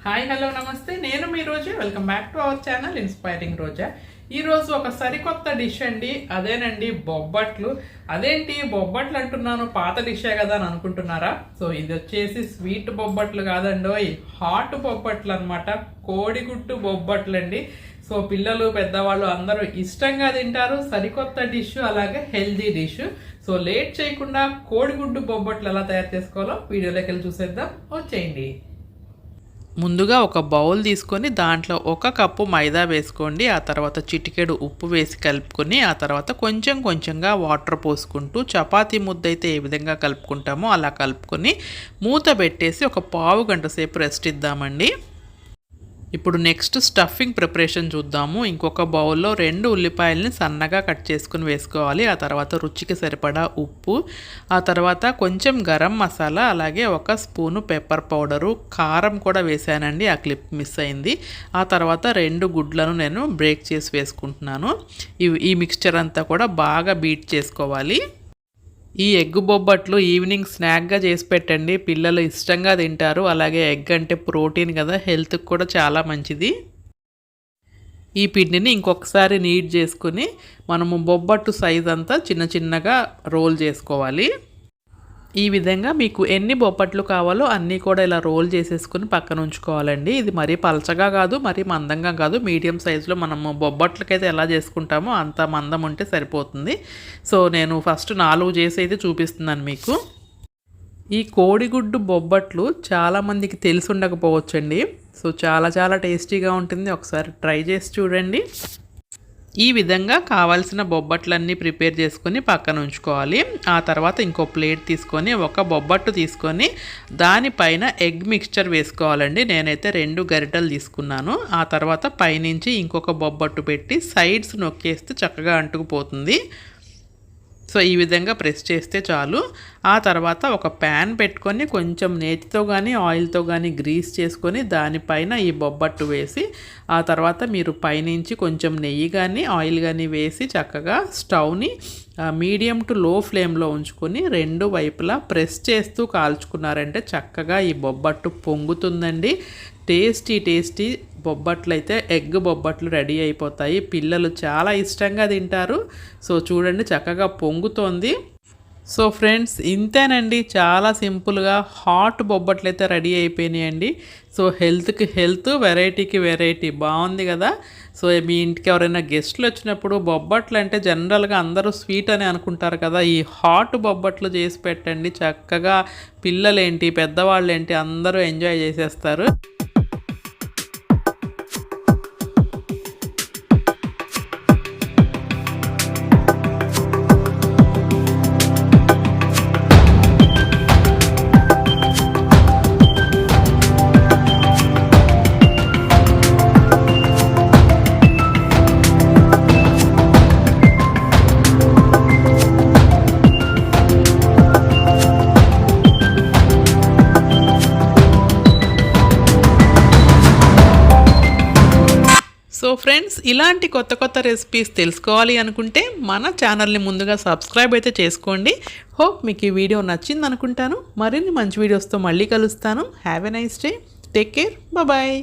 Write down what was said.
Hi hello నమస్తే నేను మీ Roja welcome back to our channel inspiring Roja. ఈరోజు ఒక సరికొత్త డిష్ అండి, అదేనండి బొబ్బట్లు. అదేంటి బొబ్బట్లు అంటున్నాను, పాత డిషే కదా అని అనుకుంటున్నారా? సో ఇది వచ్చేసి స్వీట్ బొబ్బట్లు కాదండి, హాట్ బొబ్బట్లు అనమాట. కోడిగుడ్డు బొబ్బట్లు అండి. సో పిల్లలు పెద్దవాళ్ళు అందరూ ఇష్టంగా తింటారు. సరికొత్త డిష్, అలాగే హెల్దీ డిష్. సో లేట్ చేయకుండా కోడిగుడ్డు బొబ్బట్లు ఎలా తయారు చేసుకోవాలో వీడియోలోకి వెళ్ళి చూసేద్దాం, వచ్చేయండి. ముందుగా ఒక బౌల్ తీసుకొని దాంట్లో 1 కప్పు మైదా వేసుకోండి. ఆ తర్వాత చిటికెడు ఉప్పు వేసి కలుపుకొని, ఆ తర్వాత కొంచెంగా వాటర్ పోసుకుంటూ చపాతీ ముద్ద అయితే ఏ విధంగా కలుపుకుంటామో అలా కలుపుకొని మూత పెట్టేసి ఒక పావు గంట సేపు రెస్ట్ ఇద్దామండి. ఇప్పుడు నెక్స్ట్ స్టఫింగ్ ప్రిపరేషన్ చూద్దాము. ఇంకొక బౌల్లో 2 ఉల్లిపాయలని సన్నగా కట్ చేసుకుని వేసుకోవాలి. ఆ తర్వాత రుచికి సరిపడా ఉప్పు, ఆ తర్వాత కొంచెం గరం మసాలా, అలాగే 1 స్పూను పెప్పర్ పౌడరు, కారం కూడా వేసానండి, ఆ క్లిప్ మిస్ అయింది. ఆ తర్వాత 2 గుడ్లను నేను బ్రేక్ చేసి వేసుకుంటున్నాను. ఈ మిక్స్చర్ అంతా కూడా బాగా బీట్ చేసుకోవాలి. ఈ ఎగ్ బొబ్బట్లు ఈవినింగ్ స్నాక్గా చేసి పెట్టండి, పిల్లలు ఇష్టంగా తింటారు. అలాగే ఎగ్ అంటే ప్రోటీన్ కదా, హెల్త్కి కూడా చాలా మంచిది. ఈ పిండిని ఇంకొకసారి నీట్ చేసుకుని మనము బొబ్బట్టు సైజ్ అంతా చిన్నగా రోల్ చేసుకోవాలి. ఈ విధంగా మీకు ఎన్ని బొబ్బట్లు కావాలో అన్నీ కూడా ఇలా రోల్ చేసేసుకుని పక్కన ఉంచుకోవాలండి. ఇది మరీ పలచగా కాదు, మరీ మందంగా కాదు, మీడియం సైజులో మనము బొబ్బట్లకైతే ఎలా చేసుకుంటామో అంత మందం ఉంటే సరిపోతుంది. సో నేను ఫస్ట్ 4 చేసి అయితే చూపిస్తున్నాను మీకు. ఈ కోడిగుడ్డు బొబ్బట్లు చాలామందికి తెలిసి ఉండకపోవచ్చండి. సో చాలా టేస్టీగా ఉంటుంది, ఒకసారి ట్రై చేసి చూడండి. ఈ విధంగా కావాల్సిన బొబ్బట్లన్నీ ప్రిపేర్ చేసుకొని పక్కన ఉంచుకోవాలి. ఆ తర్వాత ఇంకో ప్లేట్ తీసుకొని 1 బొబ్బట్టు తీసుకొని దానిపైన ఎగ్ మిక్స్చర్ వేసుకోవాలండి. నేనైతే 2 గరిటెలు తీసుకున్నాను. ఆ తర్వాత పైనుంచి ఇంకొక బొబ్బట్టు పెట్టి సైడ్స్ నొక్కేస్తే చక్కగా అంటుకుపోతుంది. సో ఈ విధంగా ప్రెస్ చేస్తే చాలు. ఆ తర్వాత ఒక ప్యాన్ పెట్టుకొని కొంచెం నేతితో కానీ ఆయిల్తో కానీ గ్రీస్ చేసుకొని దానిపైన ఈ బొబ్బట్టు వేసి, ఆ తర్వాత మీరు పైనుంచి కొంచెం నెయ్యి కానీ ఆయిల్ కానీ వేసి చక్కగా స్టవ్ని మీడియం టు లో ఫ్లేమ్లో ఉంచుకొని 2 వైపులా ప్రెస్ చేస్తూ కాల్చుకున్నారంటే చక్కగా ఈ బొబ్బట్టు పొంగుతుందండి. టేస్టీ బొబ్బట్లు అయితే ఎగ్ బొబ్బట్లు రెడీ అయిపోతాయి. పిల్లలు చాలా ఇష్టంగా తింటారు. సో చూడండి చక్కగా పొంగుతోంది. సో ఫ్రెండ్స్ ఇంతేనండి, చాలా సింపుల్గా హాట్ బొబ్బట్లు అయితే రెడీ అయిపోయినాయండి. సో హెల్త్కి హెల్త్, వెరైటీకి వెరైటీ, బాగుంది కదా. సో మీ ఇంటికి ఎవరైనా గెస్ట్లు వచ్చినప్పుడు బొబ్బట్లు అంటే జనరల్గా అందరూ స్వీట్ అని అనుకుంటారు కదా, ఈ హాట్ బొబ్బట్లు చేసి పెట్టండి. చక్కగా పిల్లలేంటి పెద్దవాళ్ళేంటి అందరూ ఎంజాయ్ చేసేస్తారు. సో ఫ్రెండ్స్ ఇలాంటి కొత్త రెసిపీస్ తెలుసుకోవాలి అనుకుంటే మన ఛానల్ని ముందుగా సబ్స్క్రైబ్ అయితే చేసుకోండి. హోప్ మీకు ఈ వీడియో నచ్చింది అనుకుంటాను. మరిన్ని మంచి వీడియోస్తో మళ్ళీ కలుస్తాను. Have a nice day, take care, bye.